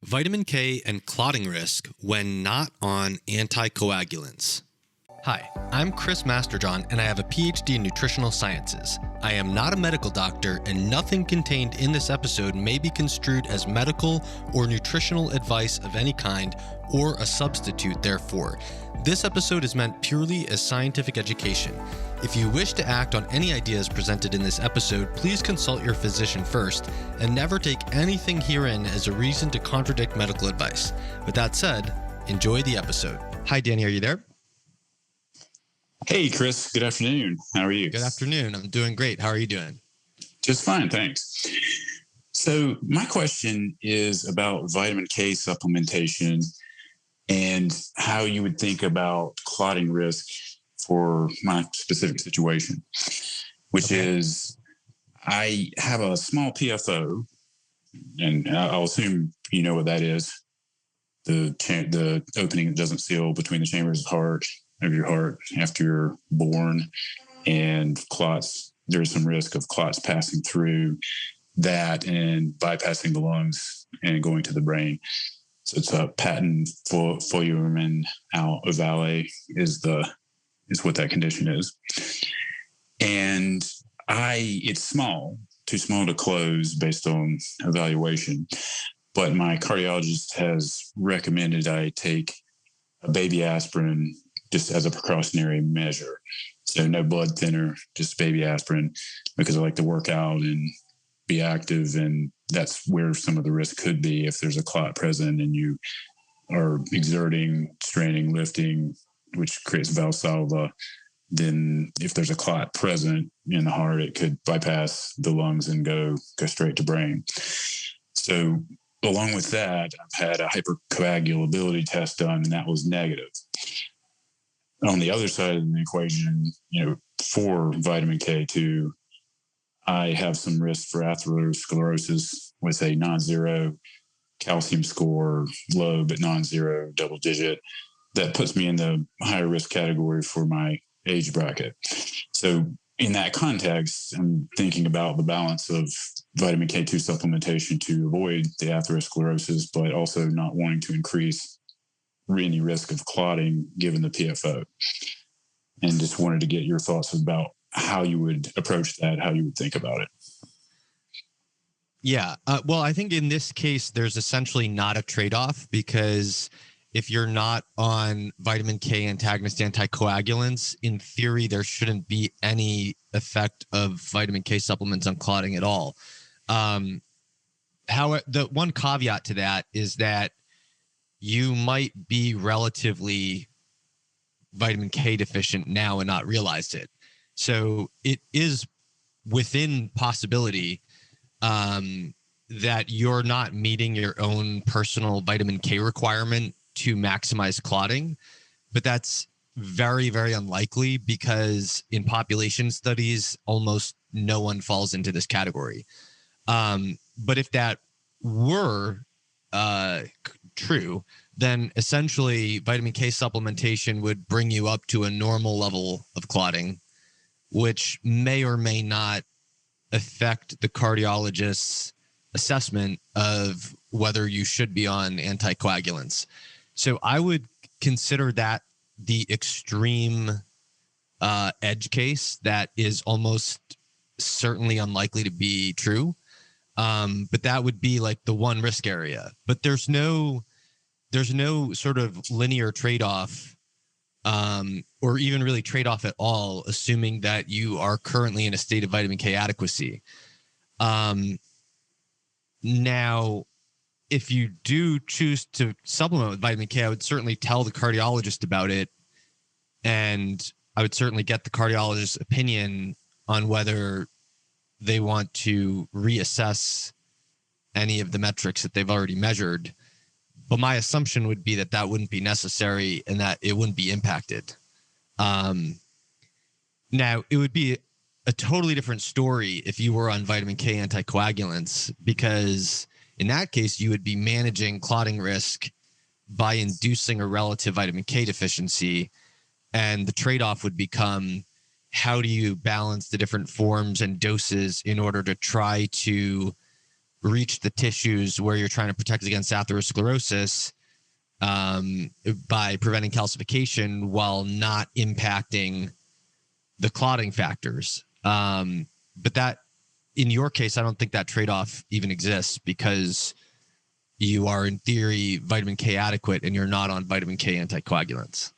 Vitamin K and clotting risk when not on anticoagulants. Hi, I'm Chris Masterjohn, and I have a PhD in nutritional sciences. I am not a medical doctor, and nothing contained in this episode may be construed as medical or nutritional advice of any kind, or a substitute therefore. This episode is meant purely as scientific education. If you wish to act on any ideas presented in this episode, please consult your physician first, and never take anything herein as a reason to contradict medical advice. With that said, enjoy the episode. Hi, Danny, are you there? Hey, Chris. Good afternoon. How are you? Good afternoon. I'm doing great. How are you doing? Just fine, thanks. So my question is about vitamin K supplementation and how you would think about clotting risk for my specific situation, which is I have a small PFO, and I'll assume you know what that is. The opening that doesn't seal between the chambers of your heart after you're born, and clots. There's some risk of clots passing through that and bypassing the lungs and going to the brain. So it's a patent foramen ovale is what that condition is. And it's small, too small to close based on evaluation. But my cardiologist has recommended I take a baby aspirin just as a precautionary measure. So no blood thinner, just baby aspirin, because I like to work out and be active. And that's where some of the risk could be if there's a clot present and you are exerting, straining, lifting, which creates Valsalva. Then if there's a clot present in the heart, it could bypass the lungs and go straight to brain. So along with that, I've had a hypercoagulability test done, and that was negative. On the other side of the equation, for vitamin K2, I have some risk for atherosclerosis with a non-zero calcium score, low but non-zero double digit. That puts me in the higher risk category for my age bracket. So in that context, I'm thinking about the balance of vitamin K2 supplementation to avoid the atherosclerosis, but also not wanting to increase any risk of clotting given the PFO. And just wanted to get your thoughts about how you would approach that, how you would think about it. Yeah. Well, I think in this case, there's essentially not a trade-off, because if you're not on vitamin K antagonist anticoagulants, in theory, there shouldn't be any effect of vitamin K supplements on clotting at all. However, the one caveat to that is that you might be relatively vitamin K deficient now and not realize it. So it is within possibility that you're not meeting your own personal vitamin K requirement to maximize clotting. But that's very, very unlikely, because in population studies, almost no one falls into this category. But if that were true, then essentially vitamin K supplementation would bring you up to a normal level of clotting, which may or may not affect the cardiologist's assessment of whether you should be on anticoagulants. So I would consider that the extreme edge case that is almost certainly unlikely to be true. But that would be like the one risk area. But there's no sort of linear trade-off, or even really trade-off at all, assuming that you are currently in a state of vitamin K adequacy. Now, if you do choose to supplement with vitamin K, I would certainly tell the cardiologist about it, and I would certainly get the cardiologist's opinion on whether they want to reassess any of the metrics that they've already measured. But my assumption would be that that wouldn't be necessary and that it wouldn't be impacted. Now, it would be a totally different story if you were on vitamin K anticoagulants, because in that case, you would be managing clotting risk by inducing a relative vitamin K deficiency. And the trade-off would become, how do you balance the different forms and doses in order to try to reach the tissues where you're trying to protect against atherosclerosis by preventing calcification while not impacting the clotting factors. But that, in your case, I don't think that trade-off even exists because you are, in theory, vitamin K adequate and you're not on vitamin K anticoagulants.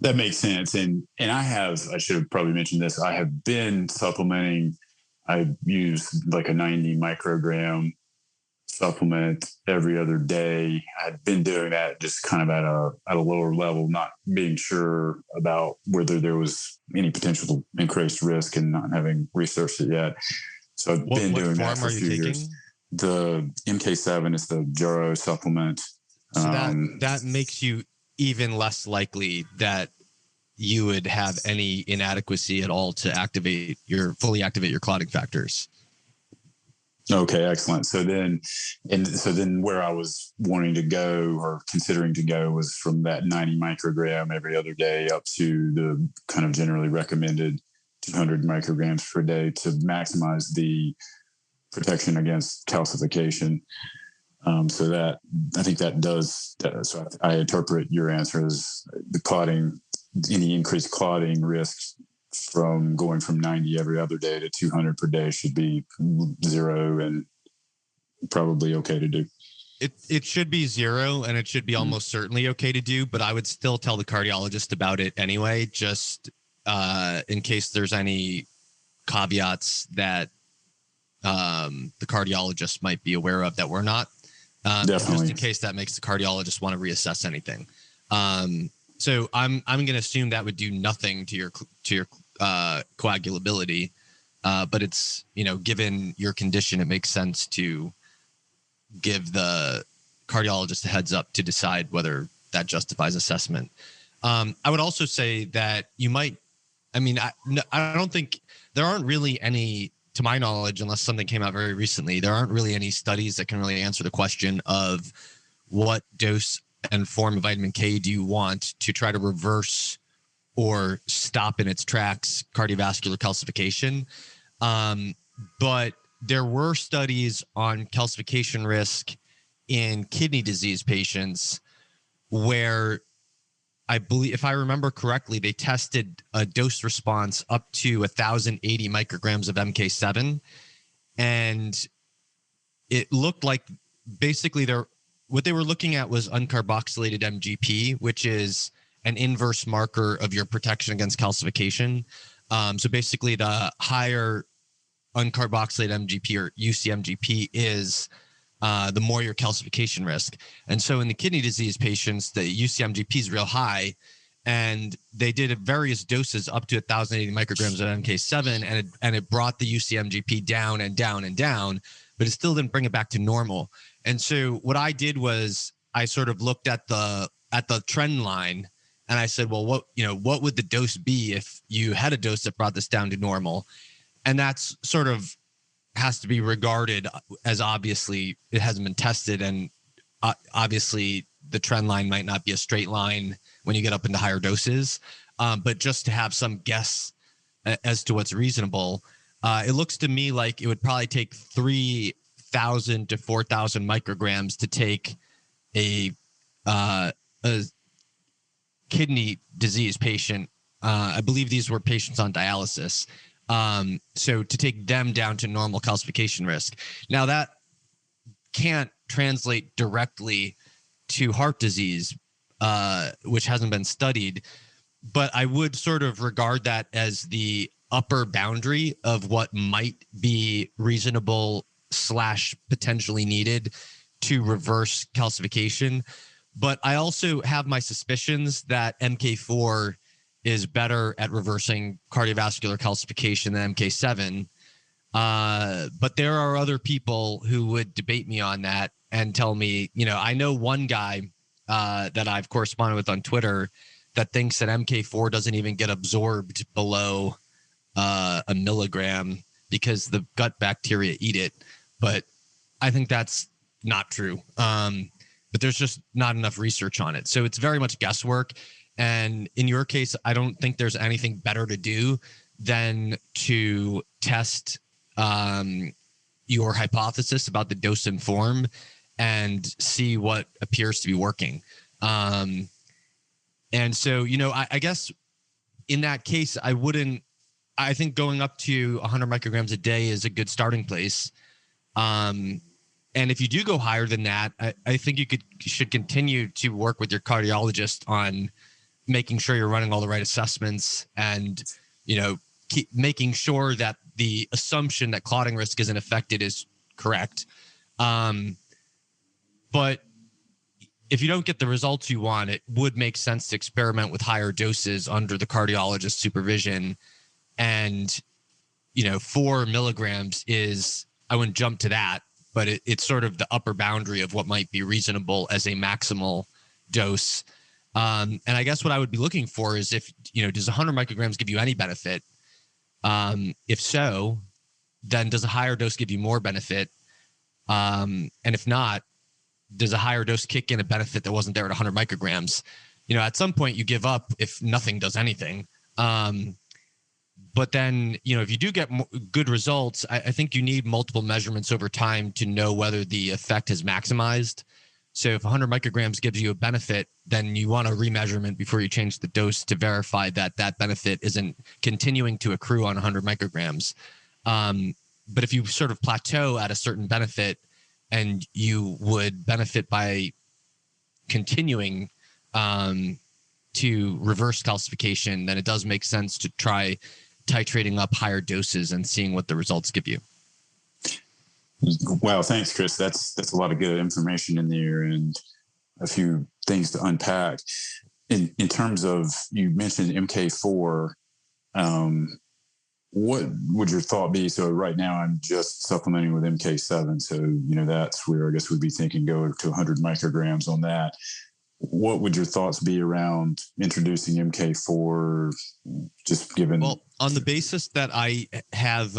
That makes sense. And I should have probably mentioned this. I have been supplementing. I use like a 90 microgram supplement every other day. I'd been doing that just kind of at a lower level, not being sure about whether there was any potential increased risk and not having researched it yet. So I've been doing that for a few years. The MK7 is the Jaro supplement. So that makes you even less likely that you would have any inadequacy at all to fully activate your clotting factors. Okay, excellent. So then where I was wanting to go or considering to go was from that 90 microgram every other day up to the kind of generally recommended 200 micrograms per day to maximize the protection against calcification. So that, I think that does, so I interpret your answer as the clotting, any increased clotting risks from going from 90 every other day to 200 per day should be 0 and probably okay to do. It should be 0 and it should be almost certainly okay to do, but I would still tell the cardiologist about it anyway, just in case there's any caveats that the cardiologist might be aware of that we're not. Definitely. Just in case that makes the cardiologist want to reassess anything. So I'm going to assume that would do nothing to your coagulability, but it's, given your condition, it makes sense to give the cardiologist a heads up to decide whether that justifies assessment. I would also say that you might, I don't think there aren't really any, to my knowledge, unless something came out very recently, there aren't really any studies that can really answer the question of what dose and form of vitamin K do you want to try to reverse or stop in its tracks cardiovascular calcification. But there were studies on calcification risk in kidney disease patients where I believe, if I remember correctly, they tested a dose response up to 1,080 micrograms of MK7. And it looked like basically what they were looking at was uncarboxylated MGP, which is an inverse marker of your protection against calcification. So basically the higher uncarboxylated MGP or UCMGP is, the more your calcification risk. And so in the kidney disease patients, the UCMGP is real high, and they did various doses up to 1,080 micrograms of MK7, and it brought the UCMGP down and down and down, but it still didn't bring it back to normal. And so what I did was I sort of looked at the trend line, and I said, well, what would the dose be if you had a dose that brought this down to normal? And that's sort of has to be regarded as, obviously it hasn't been tested, and obviously the trend line might not be a straight line when you get up into higher doses, but just to have some guess as to what's reasonable, it looks to me like it would probably take 3,000 to 4,000 micrograms to take a kidney disease patient. I believe these were patients on dialysis. So to take them down to normal calcification risk. Now that can't translate directly to heart disease, which hasn't been studied, but I would sort of regard that as the upper boundary of what might be reasonable / potentially needed to reverse calcification. But I also have my suspicions that MK4 is better at reversing cardiovascular calcification than MK7. But there are other people who would debate me on that and tell me, I know one guy that I've corresponded with on Twitter that thinks that MK4 doesn't even get absorbed below a milligram because the gut bacteria eat it. But I think that's not true. But there's just not enough research on it. So it's very much guesswork. And in your case, I don't think there's anything better to do than to test your hypothesis about the dose and form and see what appears to be working. And so, I guess in that case, I think going up to 100 micrograms a day is a good starting place. And if you do go higher than that, I think you should continue to work with your cardiologist on making sure you're running all the right assessments and, keep making sure that the assumption that clotting risk isn't affected is correct. But if you don't get the results you want, it would make sense to experiment with higher doses under the cardiologist's supervision. And, 4 milligrams I wouldn't jump to that, but it's sort of the upper boundary of what might be reasonable as a maximal dose. And I guess what I would be looking for is if, does 100 micrograms give you any benefit? If so, then does a higher dose give you more benefit? And if not, does a higher dose kick in a benefit that wasn't there at 100 micrograms? At some point you give up if nothing does anything. But then, if you do get good results, I think you need multiple measurements over time to know whether the effect has maximized. So if 100 micrograms gives you a benefit, then you want a remeasurement before you change the dose to verify that that benefit isn't continuing to accrue on 100 micrograms. But if you sort of plateau at a certain benefit and you would benefit by continuing to reverse calcification, then it does make sense to try titrating up higher doses and seeing what the results give you. Wow, thanks, Chris. That's a lot of good information in there and a few things to unpack. In terms of, you mentioned MK4, what would your thought be? So right now I'm just supplementing with MK7. So, that's where I guess we'd be thinking go to 100 micrograms on that. What would your thoughts be around introducing MK4, just given? Well, on the basis that I have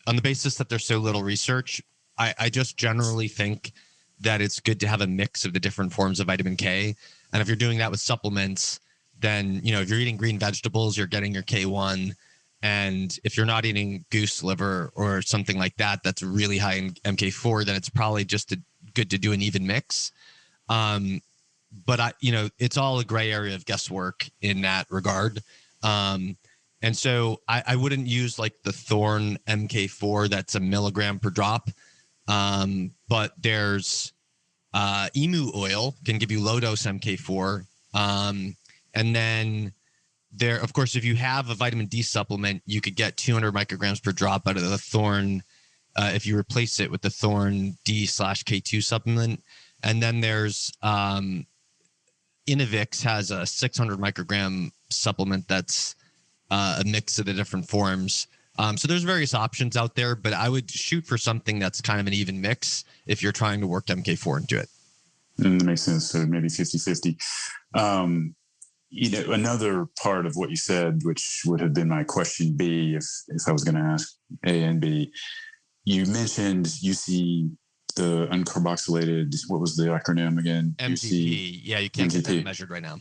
on the basis that there's so little research, I just generally think that it's good to have a mix of the different forms of vitamin K. And if you're doing that with supplements, then, if you're eating green vegetables, you're getting your K1. And if you're not eating goose liver or something like that, that's really high in MK4, then it's probably just good to do an even mix. But it's all a gray area of guesswork in that regard. And so I wouldn't use like the Thorne MK4 that's a milligram per drop. But there's emu oil can give you low dose MK4. And then there, of course, if you have a vitamin D supplement, you could get 200 micrograms per drop out of the Thorne if you replace it with the Thorne D/K2 supplement. And then there's Innovix has a 600 microgram supplement that's a mix of the different forms. So there's various options out there, but I would shoot for something that's kind of an even mix if you're trying to work MK4 into it. That makes sense. So maybe 50-50. Another part of what you said, which would have been my question B, if I was going to ask A and B, you mentioned UC, the uncarboxylated, what was the acronym again? MGP. Yeah, you can't get that measured right now.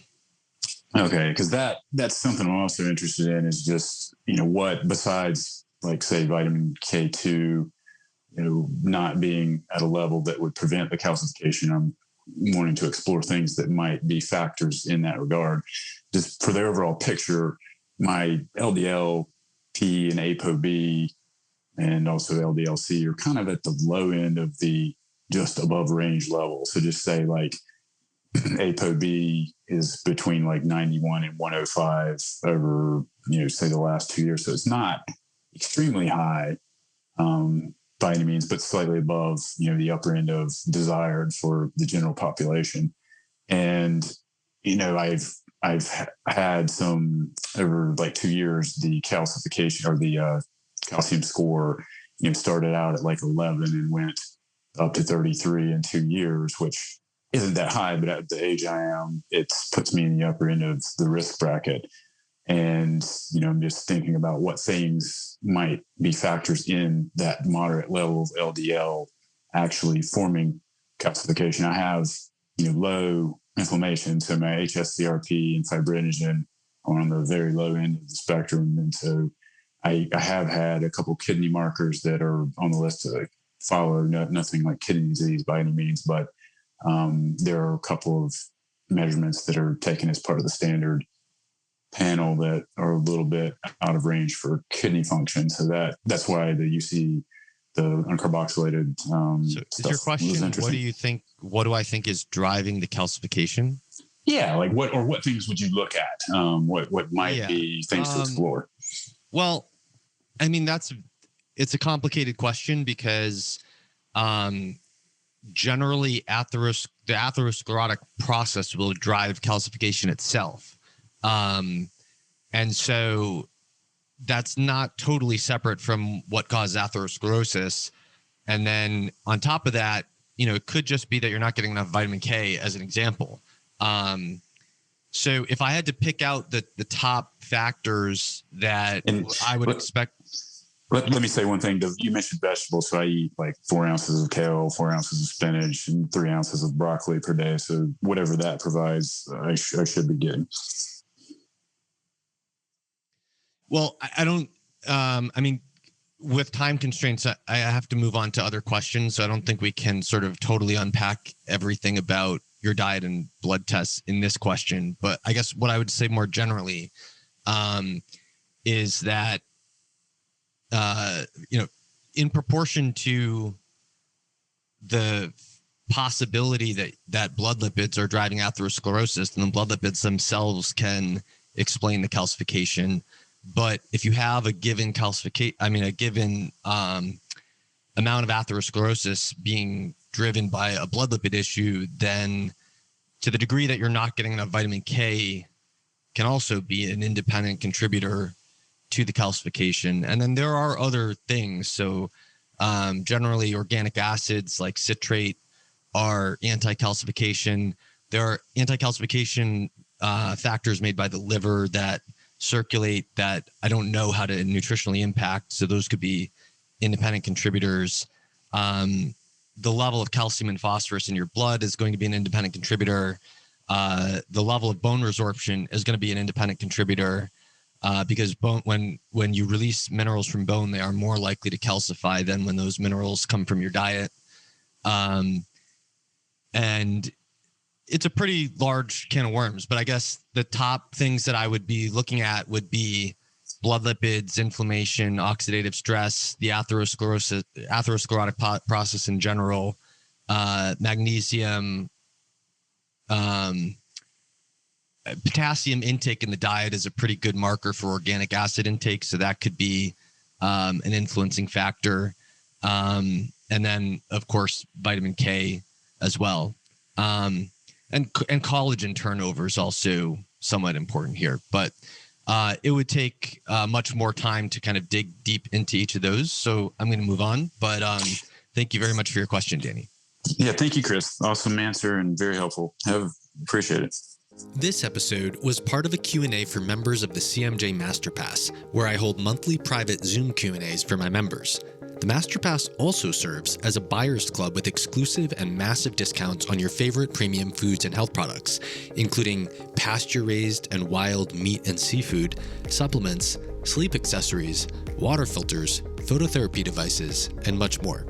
Okay, because that's something I'm also interested in is just, what besides like say vitamin K2, not being at a level that would prevent the calcification. I'm wanting to explore things that might be factors in that regard. Just for the overall picture, my LDL-P and ApoB and also LDL-C are kind of at the low end of the just above range level. So just say like ApoB is between like 91 and 105 over, say the last 2 years. So it's not extremely high by any means, but slightly above, the upper end of desired for the general population. And, I've had some over like 2 years, the calcification or the calcium score, started out at like 11 and went up to 33 in 2 years, which isn't that high, but at the age I am, it puts me in the upper end of the risk bracket. And, I'm just thinking about what things might be factors in that moderate level of LDL actually forming calcification. I have, low inflammation. So my HSCRP and fibrinogen are on the very low end of the spectrum. And so I have had a couple kidney markers that are on the list to follow. Nothing like kidney disease by any means, but there are a couple of measurements that are taken as part of the standard panel that are a little bit out of range for kidney function. So that's why you see the uncarboxylated so is your question, what do I think is driving the calcification? Yeah, like what things would you look at? What might be things to explore? Well, I mean, it's a complicated question because generally the atherosclerotic process will drive calcification itself. And so that's not totally separate from what causes atherosclerosis. And then on top of that, it could just be that you're not getting enough vitamin K as an example. So if I had to pick out the top factors that I would expect. Let me say one thing. You mentioned vegetables. So I eat like 4 ounces of kale, 4 ounces of spinach, and 3 ounces of broccoli per day. So whatever that provides, I should be getting. Well, I don't, I mean, with time constraints, I have to move on to other questions. So I don't think we can sort of totally unpack everything about your diet and blood tests in this question. But I guess what I would say more generally is that, in proportion to the possibility that blood lipids are driving atherosclerosis, then the blood lipids themselves can explain the calcification. But if you have a given a given amount of atherosclerosis being driven by a blood lipid issue, then to the degree that you're not getting enough vitamin K can also be an independent contributor to the calcification. And then there are other things. So generally organic acids like citrate are anti-calcification. There are anti-calcification factors made by the liver that circulate that I don't know how to nutritionally impact. So those could be independent contributors. The level of calcium and phosphorus in your blood is going to be an independent contributor. The level of bone resorption is going to be an independent contributor because when you release minerals from bone, they are more likely to calcify than when those minerals come from your diet. And it's a pretty large can of worms, but I guess the top things that I would be looking at would be blood lipids, inflammation, oxidative stress, the atherosclerotic process in general, magnesium, potassium intake in the diet is a pretty good marker for organic acid intake. So that could be an influencing factor. And then, of course, vitamin K as well. And collagen turnover is also somewhat important here. But it would take much more time to kind of dig deep into each of those. So I'm going to move on. But thank you very much for your question, Danny. Yeah, thank you, Chris. Awesome answer and very helpful. Appreciate it. This episode was part of a Q&A for members of the CMJ Masterpass, where I hold monthly private Zoom Q&As for my members. The Masterpass also serves as a buyer's club with exclusive and massive discounts on your favorite premium foods and health products, including pasture-raised and wild meat and seafood, supplements, sleep accessories, water filters, phototherapy devices, and much more.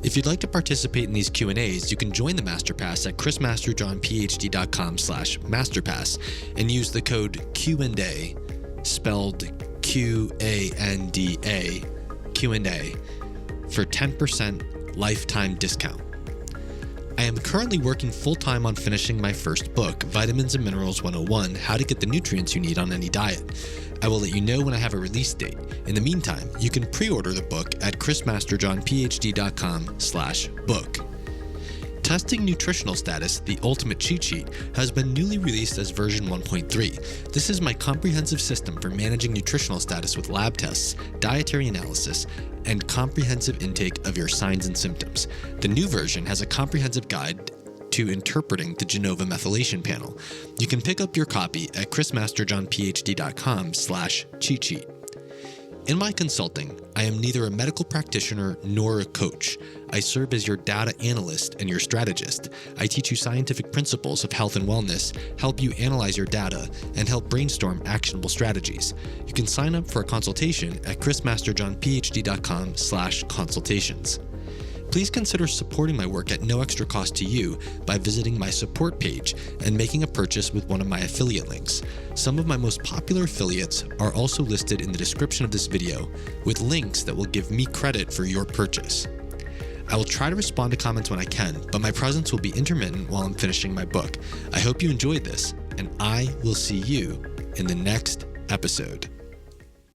If you'd like to participate in these Q&As, you can join the Masterpass at chrismasterjohnphd.com/masterpass and use the code Q&A, spelled Q-A-N-D-A, Q&A, for 10% lifetime discount. I am currently working full-time on finishing my first book, Vitamins and Minerals 101, How to Get the Nutrients You Need on Any Diet. I will let you know when I have a release date. In the meantime, you can pre-order the book at chrismasterjohnphd.com/book. Testing Nutritional Status, the Ultimate Cheat Sheet, has been newly released as version 1.3. This is my comprehensive system for managing nutritional status with lab tests, dietary analysis, and comprehensive intake of your signs and symptoms. The new version has a comprehensive guide to interpreting the Genova methylation panel. You can pick up your copy at chrismasterjohnphd.com/cheat sheet. In my consulting, I am neither a medical practitioner nor a coach. I serve as your data analyst and your strategist. I teach you scientific principles of health and wellness, help you analyze your data, and help brainstorm actionable strategies. You can sign up for a consultation at chrismasterjohnphd.com/consultations. Please consider supporting my work at no extra cost to you by visiting my support page and making a purchase with one of my affiliate links. Some of my most popular affiliates are also listed in the description of this video with links that will give me credit for your purchase. I will try to respond to comments when I can, but my presence will be intermittent while I'm finishing my book. I hope you enjoyed this, and I will see you in the next episode.